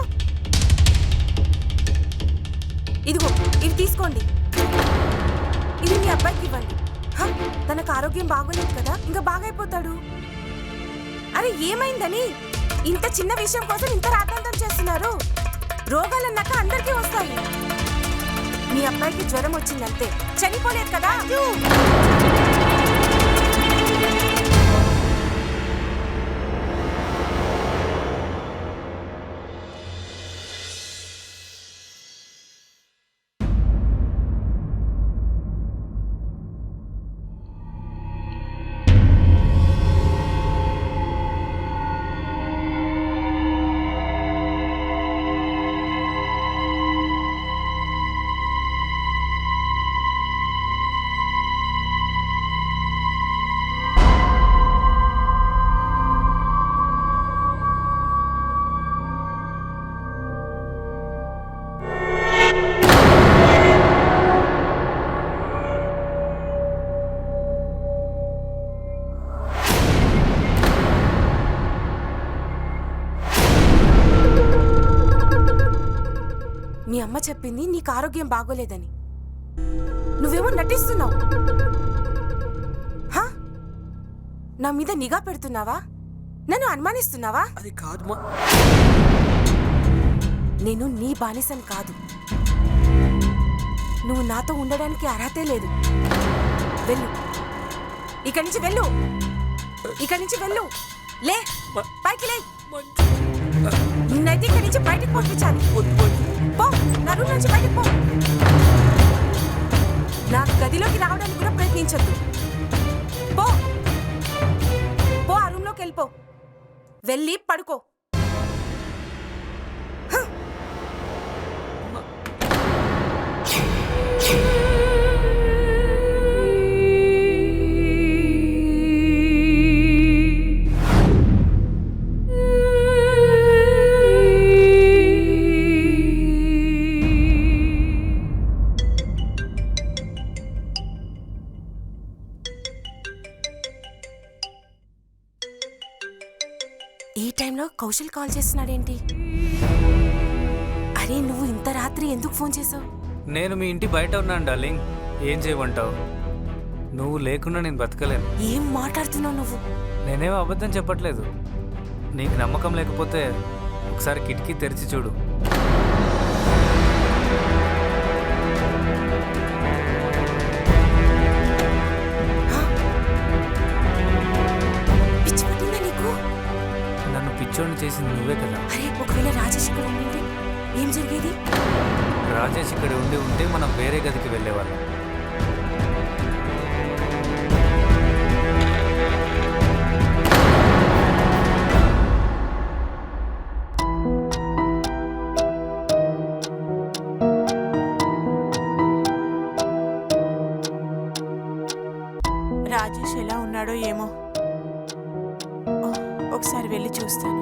E: ఇదిగో ఇవి తీసుకోండి. ఇది మీ అబ్బాయికి ఇవ్వండి. తనకు ఆరోగ్యం బాగోలేదు కదా, ఇంకా బాగైపోతాడు. అరే ఏమైందని ఇంత చిన్న విషయం కోసం ఇంత రాద్ధాంతం చేస్తున్నారు? రోగాలన్నాక అందరికీ వస్తాయి. మీ అబ్బాయికి జ్వరం వచ్చిందంతే, చనిపోలేదు కదా. మీ అమ్మ చెప్పింది నీకు ఆరోగ్యం బాగోలేదని. నువ్వేమో నటిస్తున్నావు. నా మీద నిఘా పెడుతున్నావా? నన్ను అనుమానిస్తున్నావా?
F: అది కాదు.
E: నేను నీ బానిసని కాదు. నువ్వు నాతో ఉండడానికి అర్హతే లేదు. వెళ్ళు, ఇక్కడి నుంచి వెళ్ళు. ఇక్కడి నుంచి వెళ్ళు. లే, పైకి లే. నిన్నైతే ఇక్కడి నుంచి బయటకు పంపించాలి. పో, నా రూమ్ నుంచి బయటకు పో. నా గదిలోకి రావడానికి కూడా ప్రయత్నించద్దు. పో పో, ఆ రూమ్లోకి వెళ్ళిపో. వెళ్ళి పడుకో. కౌశల్ కాల్ చేస్తున్నాడేంటి? అరే నువ్వు ఇంత రాత్రి ఎందుకు ఫోన్ చేసావు?
B: నేను మీ ఇంటి బయట ఉన్నాను డార్లింగ్. ఏం చేయమంటావు? నువ్వు లేకుండా నేను బతకలేను.
E: ఏం మాట్లాడుతున్నావు నువ్వు?
B: నేనేం అబద్ధం చెప్పట్లేదు. నీకు నమ్మకం లేకపోతే ఒకసారి కిటికీ తెరిచి చూడు.
E: పిచ్చి పట్టిందా నీకు?
B: నన్ను పిచ్చోడిని చేసింది నువ్వే కదా.
E: అరే ఒకవేళ రాజేష్ ఇక్కడ ఉండింటే ఏం జరిగేది?
B: రాజేష్ ఇక్కడ ఉంటే మనం వేరే గదికి వెళ్ళేవాళ్ళం.
G: రాజేష్ ఎలా ఉన్నాడో ఏమో. ఓ, ఒకసారి వెళ్ళి చూస్తాను.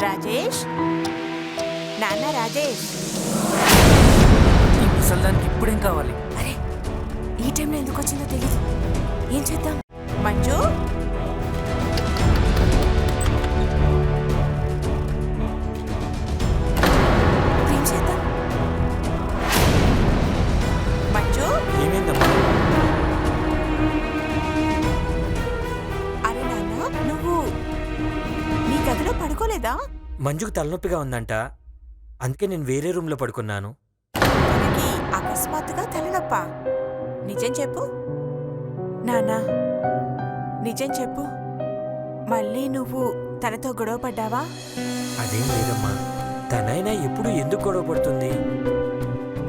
G: రాజేష్, నాన్న రాజేష్.
B: ఈ ముసల్దానికి ఇప్పుడేం కావాలి?
E: అరే ఈ టైంలో ఎందుకు వచ్చిందో తెలీదు. ఏం చేద్దాం?
G: మంజు,
E: ఏం చేద్దాం?
G: మంజు.
F: ఏమైందమ్మా?
G: అరే నాన్న, నువ్వు నీ గదిలో పడుకోలేదా?
F: మంజుకు తలనొప్పిగా ఉందంట, అందుకే నేను వేరే రూమ్లో పడుకున్నాను.
G: తనకి అకస్మాత్తుగా తలనొప్ప. నిజం చెప్పు నాన్నా, నిజం చెప్పు. మళ్ళీ నువ్వు తనతో గొడవ పడ్డావా?
F: అదేం లేదమ్మా, తనైనా ఎప్పుడు ఎందుకు గొడవ పడుతుంది?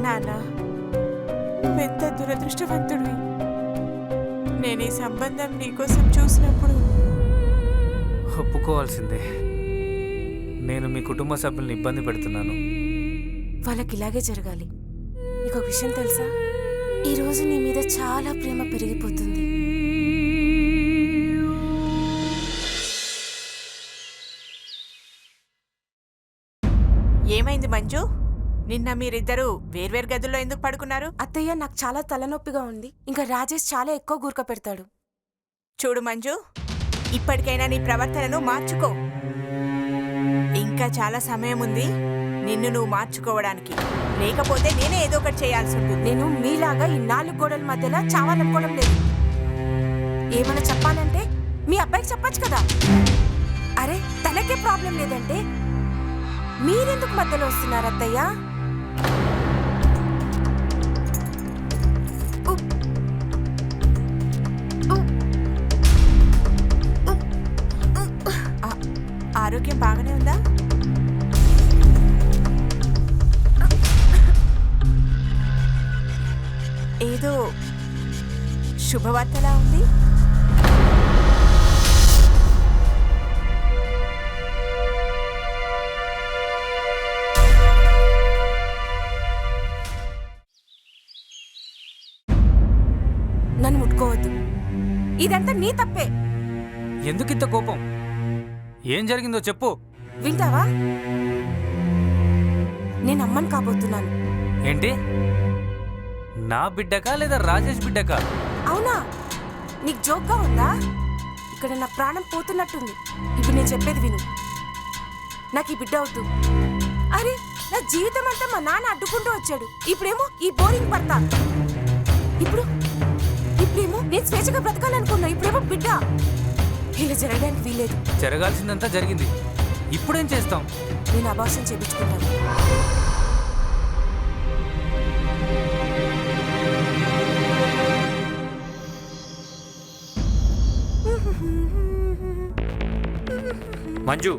G: నాన్నా, నువ్వెంత దురదృష్టవంతుడివి. నేను ఈ సంబంధం నీకోసం చూసినప్పుడు
B: ఒప్పుకోవాల్సిందే. నేను మీ కుటుంబ సభ్యుల్ని ఇబ్బంది పెడుతున్నాను.
E: వాళ్ళకి ఇలాగే జరగాలి. నీకు ఒక విషయం తెలుసా? ఈరోజు నీ మీద చాలా ప్రేమ పెరిగిపోతుంది.
G: ఏమైంది మంజు? నిన్న మీరిద్దరూ వేర్వేరు గదుల్లో ఎందుకు పడుకున్నారు?
E: అత్తయ్య నాకు చాలా తలనొప్పిగా ఉంది. ఇంకా రాజేష్ చాలా ఎక్కువ గురక పెడతాడు.
G: చూడు మంజు, ఇప్పటికైనా నీ ప్రవర్తనను మార్చుకో. ఇంకా చాలా సమయం ఉంది నిన్ను నువ్వు మార్చుకోవడానికి. లేకపోతే నేనే ఏదో ఒకటి చేయాల్సి ఉంటుంది.
E: నేను మీలాగా ఈ 4 గోడల మధ్యలో చావాలనుకోవడం లేదు. ఏమైనా చెప్పాలంటే మీ అబ్బాయికి చెప్పొచ్చు కదా. అరే తనకే ప్రాబ్లం లేదంటే మీరెందుకు మధ్యలో వస్తున్నారు అత్తయ్య?
G: ఆరోగ్యం బాగానే ఉందా? ఏదో శుభవార్తలా ఉంది.
E: నన్ను ముట్టుకోవద్దు. ఇదంతా నీ తప్పే.
B: ఎందుకింత కోపం? ఏం జరిగిందో చెప్పు.
E: వింటావా? నేను అమ్మని కాబోతున్నాను.
B: ఏంటి? నా బిడ్డకా లేదా రాజేష్ బిడ్డకా?
E: అవునా? నీకు జోక్గా ఉందా? ఇక్కడ నా ప్రాణం పోతున్నట్టుంది. ఇప్పుడు నేను చెప్పేది విను. నాకు ఈ బిడ్డ వద్దు. అరే నా జీవితం అంతా మా నాన్న అడ్డుకుంటూ వచ్చాడు. ఇప్పుడేమో ఈ బోరింగ్ పడతా. ఇప్పుడేమో నేను స్వేచ్ఛగా బ్రతకాలనుకున్నా. ఇప్పుడేమో బిడ్డ. ఇలా జరగడానికి వీల్లేదు.
B: జరగాల్సిందంతా జరిగింది. ఇప్పుడేం చేస్తాం?
E: నేను అబార్షన్ చేయించుకుంటాను.
F: మంజు,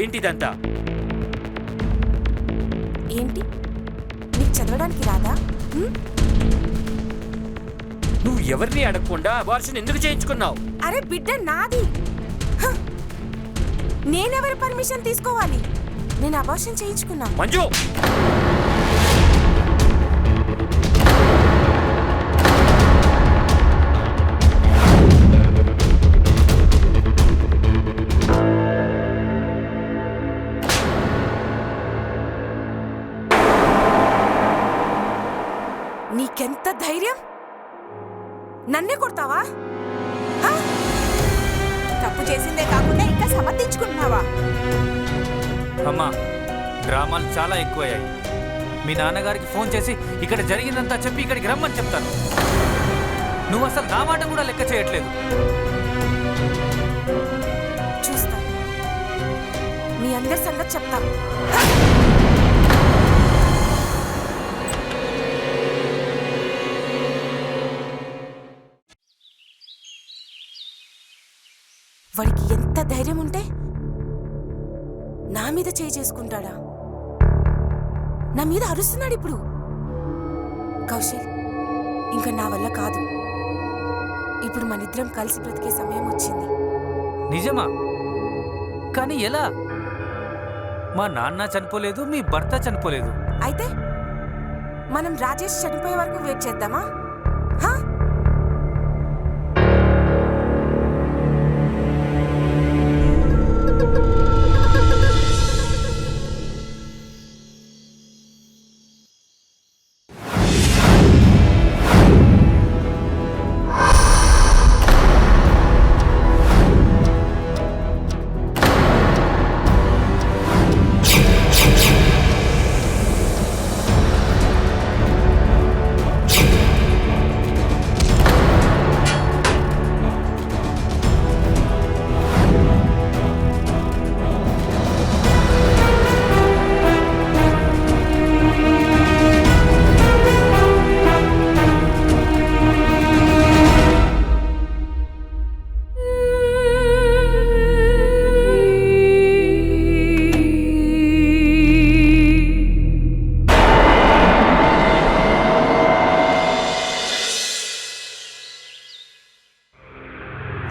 F: ఏంటిదంతా?
E: ఏంటి? నీకు చదవడానికి రాదా?
F: నువ్వు ఎవరిని అడగకుండా అబార్షన్ ఎందుకు చేయించుకున్నావు?
E: అరే బిడ్డ నాది. నేనెవరి పర్మిషన్ తీసుకోవాలి? నేను అబార్షన్ చేయించుకున్నా.
F: మంజు,
E: నీకెంత ధైర్యం? నన్నే కొడతావా? హా?
G: తప్పు చేసిందే కాకుండా ఇంకా సమర్థించుకుంటున్నావా?
B: అమ్మా, డ్రామాలు చాలా ఎక్కువయ్యాయి. మీ నాన్నగారికి ఫోన్ చేసి ఇక్కడ జరిగిందంతా చెప్పి ఇక్కడికి రమ్మని చెప్తాను. నువ్వు అసలు నా మాట కూడా లెక్క చేయట్లేదు.
E: చూస్తా, మీ అందరి సంగతి చెప్తాను. వాడికి ఎంత ధైర్యం ఉంటే నా మీద చేయి చేసుకుంటాడా? నా మీద అరుస్తున్నాడు ఇప్పుడు. కౌశల్, ఇంకా నా వల్ల కాదు. ఇప్పుడు మనిద్దరం కలిసి బ్రతికే సమయం వచ్చింది.
B: నిజమా? కానీ ఎలా? మా నాన్న చనిపోలేదు, మీ భర్త చనిపోలేదు.
E: అయితే మనం రాజేష్ చనిపోయే వరకు వెయిట్ చేద్దామా? హా?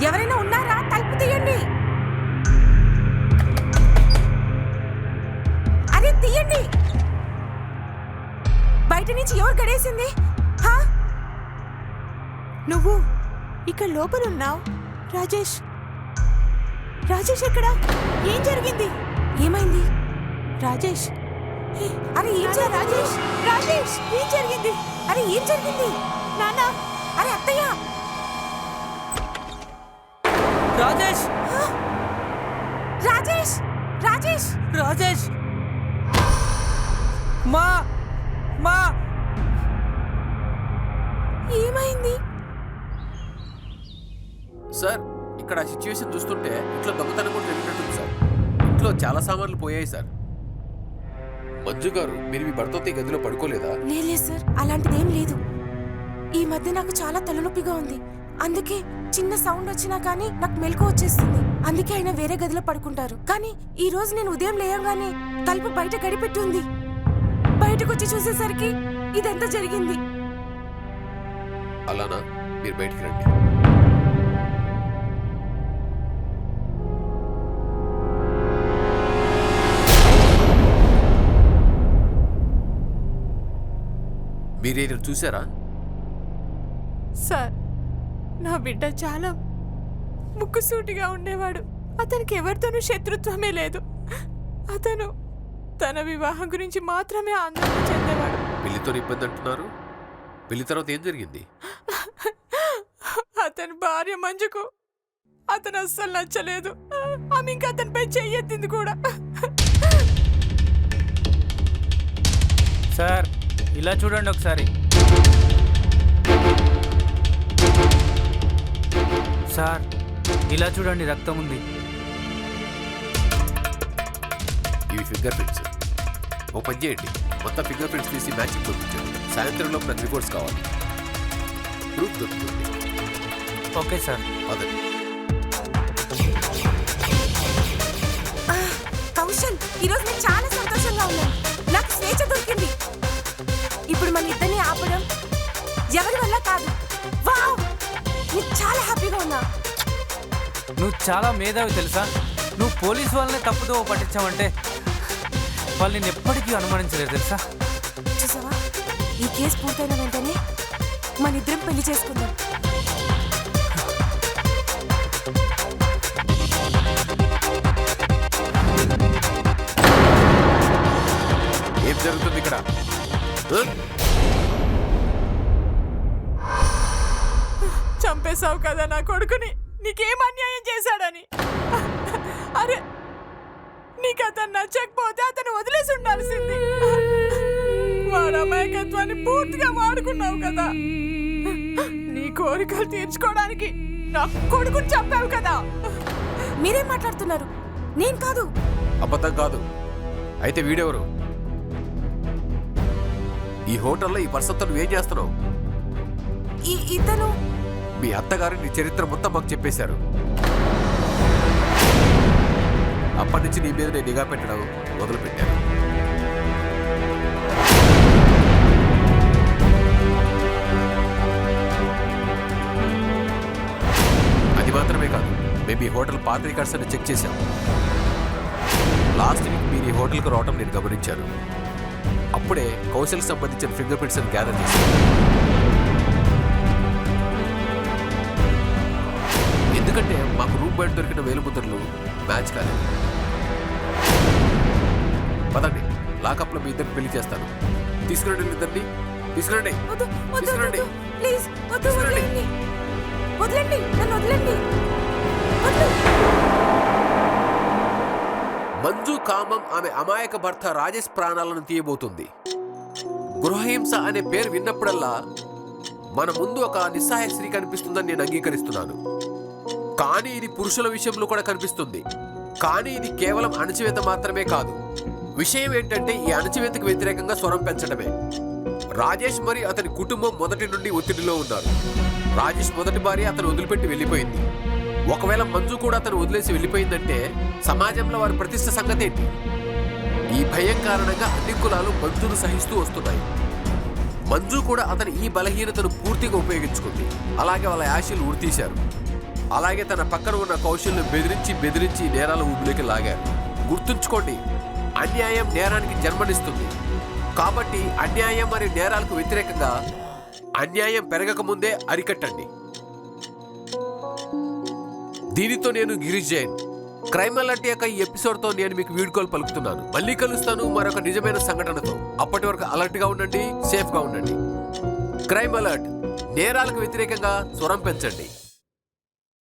E: ఎవరైనా ఉన్నారా? తలుపు తీయండి. అరే తీయండి. బయట నుంచి ఎవరు గడేసింది? హా?
G: నువ్వు ఇక్కడ లోపల ఉన్నావు. రాజేష్, రాజేష్ ఎక్కడా? ఏం జరిగింది?
E: ఏమైంది?
G: రాజేష్,
E: అరే ఏం జరిగింది?
G: రాజేష్, రాజేష్, ఏం జరిగింది?
E: అరే ఏం జరిగింది?
G: నాన్న,
E: అరే అత్తయ్య!
F: రాజేష్!
E: రాజేష్! రాజేష్!
F: రాజేష్! మా మా
E: ఏమైంది?
D: సార్, ఇక్కడ ఆ సిచ్యువేషన్ చూస్తుంటే ఇంట్లో దొంగతనం కూడా జరిగినట్టుంది సార్. ఇంట్లో చాలా సామాన్లు పోయాయి సార్. మంజు గారు, మీరు మీ భర్తతో ఈ గదిలో పడుకోలేదా?
E: లేదు సార్, అలాంటిదేం లేదు. ఈ మధ్య నాకు చాలా తలనొప్పిగా ఉంది. అందుకే చిన్న సౌండ్ వచ్చినా కానీ నాకు మెలకు వచ్చేస్తుంది. అందుకే ఆయన వేరే గదిలో పడుకుంటారు. కానీ ఈ రోజు నేను ఉదయం లేయంగానే తలుపు బయట గడిపెట్టి ఉంది. బయటకు వచ్చి చూసేసరికి ఇదంతా జరిగింది.
D: అలానా? మీరు బయటికి రండి. మీరేదైనా చూసారా?
G: సార్, నా బిడ్డ చాలా ముక్కుసూటిగా ఉండేవాడు. అతనికి ఎవరితోనూ శత్రుత్వమే లేదు. అతను తన వివాహం గురించి మాత్రమే ఆందోళన చెందేవాడు.
D: పెళ్లితో ఇబ్బంది అంటున్నారు. పెళ్లి తర్వాత ఏం జరిగింది?
G: అతని భార్య మంజుకు అతను అస్సలు నచ్చలేదు. ఆమె ఇంకా అతనిపై చెయ్యెత్తింది కూడా.
B: సార్, ఇలా చూడండి ఒకసారి. సార్, ఇలా చూడండి, రక్తం ఉంది.
D: ఇవి ఫింగర్ ప్రింట్స్. ఓ పని చేయండి, మొత్తం ఫింగర్ ప్రింట్స్ తీసి మ్యాచింగ్ పంపించండి. సాయంత్రంలో నాకు రిపోర్ట్స్ కావాలి. ప్రూఫ్ దొరుకుతుంది.
B: Okay sir.
D: అదే
E: కౌశల్, ఈరోజు నేను చాలా సంతోషంగా ఉన్నాను. నాకు స్వేచ్ఛ దొరికింది. ఇప్పుడు మన ఇద్దరిని ఆపడం ఎవరి వల్ల కాదు. వావ్, నేను చాలా హ్యాపీగా ఉన్నా.
B: నువ్వు చాలా మేధావి తెలుసా. నువ్వు పోలీసు వాళ్ళనే తప్పుదో పట్టించావంటే వాళ్ళు నేను ఎప్పటికీ అనుమానించలేదు తెలుసా.
E: చూసావా, ఈ కేసు పూర్తయిన వెంటనే మన ఇద్దరం పెళ్లి చేసుకుందాం.
D: ఏం జరుగుతుంది ఇక్కడ?
G: చంపేశావు కదా నా కొడుకుని. నీకేం అన్యాయం చేశాడని? అరే, నీకు అతను నచ్చకపోతే అతను వదిలేసి ఉండాల్సింది. వాడు అమాయకత్వాన్ని పూర్తిగా వాడుకున్నావు కదా. నీ కోరికలు తీర్చుకోవడానికి నా కొడుకుని చంపావు కదా.
E: మీరేం మాట్లాడుతున్నారు? నేను కాదు.
D: అబద్ధం కాదు. అయితే వీడెవరు? ఈ హోటల్లో ఈ పర్సన్తో నువ్వేం చేస్తున్నావు?
E: ఇతను
D: మీ అత్తగారు నీ చరిత్ర మొత్తం మాకు చెప్పేశారు. అప్పటి నుంచి నీ మీద నేను నిఘా పెట్టడం మొదలుపెట్టాను. అది మాత్రమే కాదు, మేము ఈ హోటల్ పాత రికార్డ్స్ అని చెక్ చేశాం. లాస్ట్ వీక్ మీరు ఈ హోటల్కి రావటం నేను గమనించాను. అప్పుడే కౌశల్కి సంబంధించిన ఫింగర్ ప్రింట్స్ అని గ్యాదర్ చేశాను. ఎందుకంటే మాకు రూమ్ బయట దొరికిన వేలుముద్రలు మ్యాచ్ కాలేదు. పదండి, లాకప్లో మీ ఇద్దరిని పెళ్లి చేస్తాను. తీసుకురండి ఇద్దరిని, తీసుకురండి. తీసుకురండి.
E: ప్లీజ్ వదలండి, వదలండి, నన్ను వదలండి.
D: మంజు కామం ఆమె అమాయక భర్త రాజేష్ ప్రాణాలను తీయబోతుంది. గృహహింస అనే పేరు విన్నప్పుడల్లా మన ముందు ఒక నిస్సహాయ స్త్రీ కనిపిస్తుందని నేను అంగీకరిస్తున్నాను. కానీ ఇది పురుషుల విషయంలో కూడా కనిపిస్తుంది. కానీ ఇది కేవలం అణచివేత మాత్రమే కాదు. విషయం ఏంటంటే ఈ అణచివేతకు వ్యతిరేకంగా స్వరం పెంచడమే. రాజేష్ మరి అతని కుటుంబం మొదటి నుండి ఒత్తిడిలో ఉన్నారు. రాజేష్ మొదటి భార్య అతను వదిలిపెట్టి వెళ్ళిపోయింది. ఒకవేళ మంజు కూడా అతను వదిలేసి వెళ్ళిపోయిందంటే సమాజంలో వారి ప్రతిష్ట సంగతి ఏంటి? ఈ భయం కారణంగా అన్ని కులాలు మంజును సహిస్తూ వస్తున్నాయి. మంజు కూడా అతని ఈ బలహీనతను పూర్తిగా ఉపయోగించుకుంది. అలాగే వాళ్ళ ఆశలు ఉరితీశారు. అలాగే తన పక్కన ఉన్న కౌశల్ని బెదిరించి నేరాల ఊబిలోకి లాగారు. గుర్తుంచుకోండి, అన్యాయం నేరానికి జన్మనిస్తుంది. కాబట్టి అన్యాయం మరియు నేరాలకు వ్యతిరేకంగా అన్యాయం పెరగక ముందే అరికట్టండి. దీనితో నేను గిరీష్ జైన్, క్రైమ్ అలర్ట్ యొక్క ఈ ఎపిసోడ్తో నేను మీకు వీడ్కోలు పలుకుతున్నాను. మళ్ళీ కలుస్తాను మరొక నిజమైన సంఘటనతో. అప్పటి వరకు అలర్ట్ గా ఉండండి, సేఫ్ గా ఉండండి. క్రైమ్ అలర్ట్, నేరాలకు వ్యతిరేకంగా స్వరం పెంచండి.